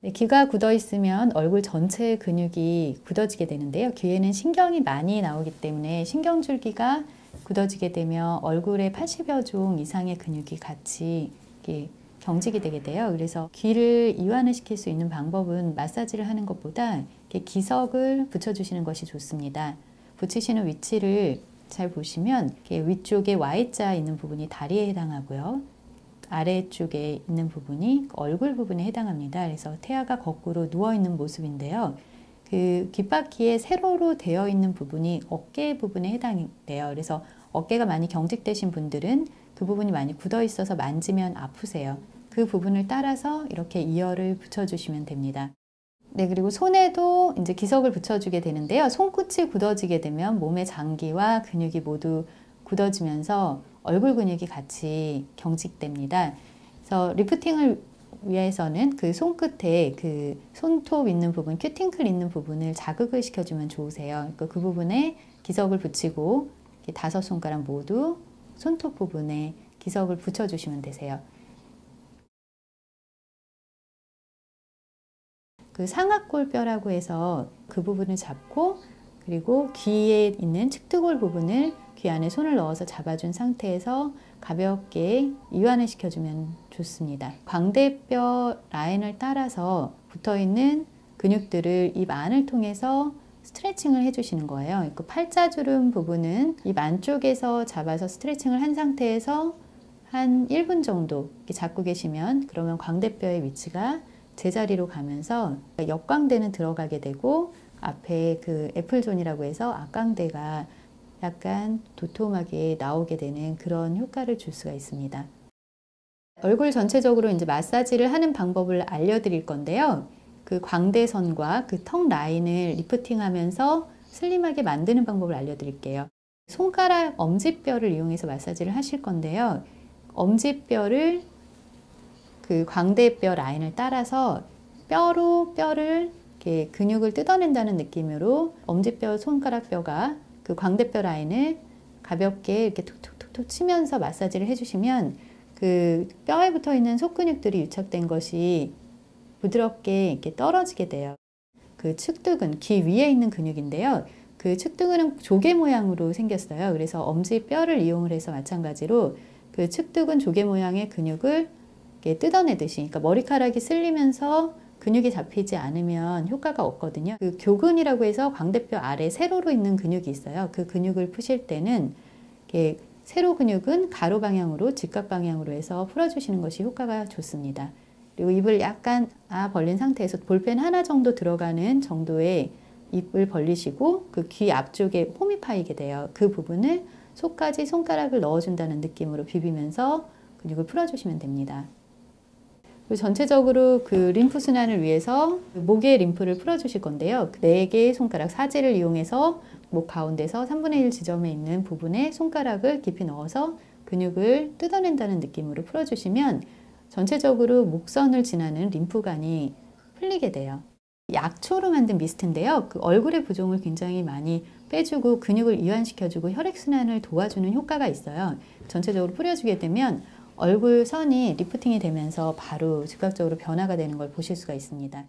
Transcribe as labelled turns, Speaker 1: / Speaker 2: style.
Speaker 1: 네, 귀가 굳어 있으면 얼굴 전체 근육이 굳어지게 되는데요. 귀에는 신경이 많이 나오기 때문에 신경줄기가 굳어지게 되면 얼굴의 80여 종 이상의 근육이 같이 이렇게 경직이 되게 돼요. 그래서 귀를 이완을 시킬 수 있는 방법은 마사지를 하는 것보다 이렇게 기석을 붙여주시는 것이 좋습니다. 붙이시는 위치를 잘 보시면 이렇게 위쪽에 Y자 있는 부분이 다리에 해당하고요. 아래쪽에 있는 부분이 얼굴 부분에 해당합니다. 그래서 태아가 거꾸로 누워있는 모습인데요. 그 귓바퀴에 세로로 되어 있는 부분이 어깨 부분에 해당돼요. 그래서 어깨가 많이 경직되신 분들은 그 부분이 많이 굳어 있어서 만지면 아프세요. 그 부분을 따라서 이렇게 이어를 붙여주시면 됩니다. 네, 그리고 손에도 이제 기석을 붙여주게 되는데요. 손끝이 굳어지게 되면 몸의 장기와 근육이 모두 굳어지면서 얼굴 근육이 같이 경직됩니다. 그래서 리프팅을 위해서는 그 손끝에 그 손톱 있는 부분, 큐팅클 있는 부분을 자극을 시켜주면 좋으세요. 그 부분에 기석을 붙이고 5손가락 모두 손톱 부분에 기석을 붙여주시면 되세요. 그 상악골뼈라고 해서 그 부분을 잡고 그리고 귀에 있는 측두골 부분을 귀 안에 손을 넣어서 잡아준 상태에서 가볍게 이완을 시켜주면 좋습니다. 광대뼈 라인을 따라서 붙어있는 근육들을 입 안을 통해서 스트레칭을 해주시는 거예요. 그 팔자주름 부분은 입 안쪽에서 잡아서 스트레칭을 한 상태에서 한 1분 정도 이렇게 잡고 계시면 그러면 광대뼈의 위치가 제자리로 가면서 역광대는 들어가게 되고 앞에 그 애플존이라고 해서 앞광대가 약간 도톰하게 나오게 되는 그런 효과를 줄 수가 있습니다. 얼굴 전체적으로 이제 마사지를 하는 방법을 알려드릴 건데요. 그 광대선과 그 턱 라인을 리프팅하면서 슬림하게 만드는 방법을 알려드릴게요. 손가락 엄지뼈를 이용해서 마사지를 하실 건데요. 엄지뼈를 그 광대뼈 라인을 따라서 뼈로 뼈를 이렇게 근육을 뜯어낸다는 느낌으로 엄지뼈, 손가락뼈가 그 광대뼈 라인을 가볍게 이렇게 툭툭툭툭 치면서 마사지를 해주시면 그 뼈에 붙어 있는 속근육들이 유착된 것이 부드럽게 이렇게 떨어지게 돼요. 그 측두근, 귀 위에 있는 근육인데요. 그 측두근은 조개 모양으로 생겼어요. 그래서 엄지뼈를 이용을 해서 마찬가지로 그 측두근 조개 모양의 근육을 이렇게 뜯어내듯이, 그러니까 머리카락이 쓸리면서 근육이 잡히지 않으면 효과가 없거든요. 그 교근이라고 해서 광대뼈 아래 세로로 있는 근육이 있어요. 그 근육을 푸실 때는 이렇게 세로 근육은 가로 방향으로 직각 방향으로 해서 풀어주시는 것이 효과가 좋습니다. 그리고 입을 약간 벌린 상태에서 볼펜 하나 정도 들어가는 정도의 입을 벌리시고 그 귀 앞쪽에 홈이 파이게 돼요. 그 부분을 속까지 손가락을 넣어준다는 느낌으로 비비면서 근육을 풀어주시면 됩니다. 그리고 전체적으로 그 림프 순환을 위해서 목의 림프를 풀어주실 건데요. 4개의 손가락 사지를 이용해서 목 가운데서 3분의 1 지점에 있는 부분에 손가락을 깊이 넣어서 근육을 뜯어낸다는 느낌으로 풀어주시면 전체적으로 목선을 지나는 림프관이 풀리게 돼요. 약초로 만든 미스트인데요. 그 얼굴의 부종을 굉장히 많이 빼주고 근육을 이완시켜주고 혈액순환을 도와주는 효과가 있어요. 전체적으로 뿌려주게 되면 얼굴 선이 리프팅이 되면서 바로 즉각적으로 변화가 되는 걸 보실 수가 있습니다.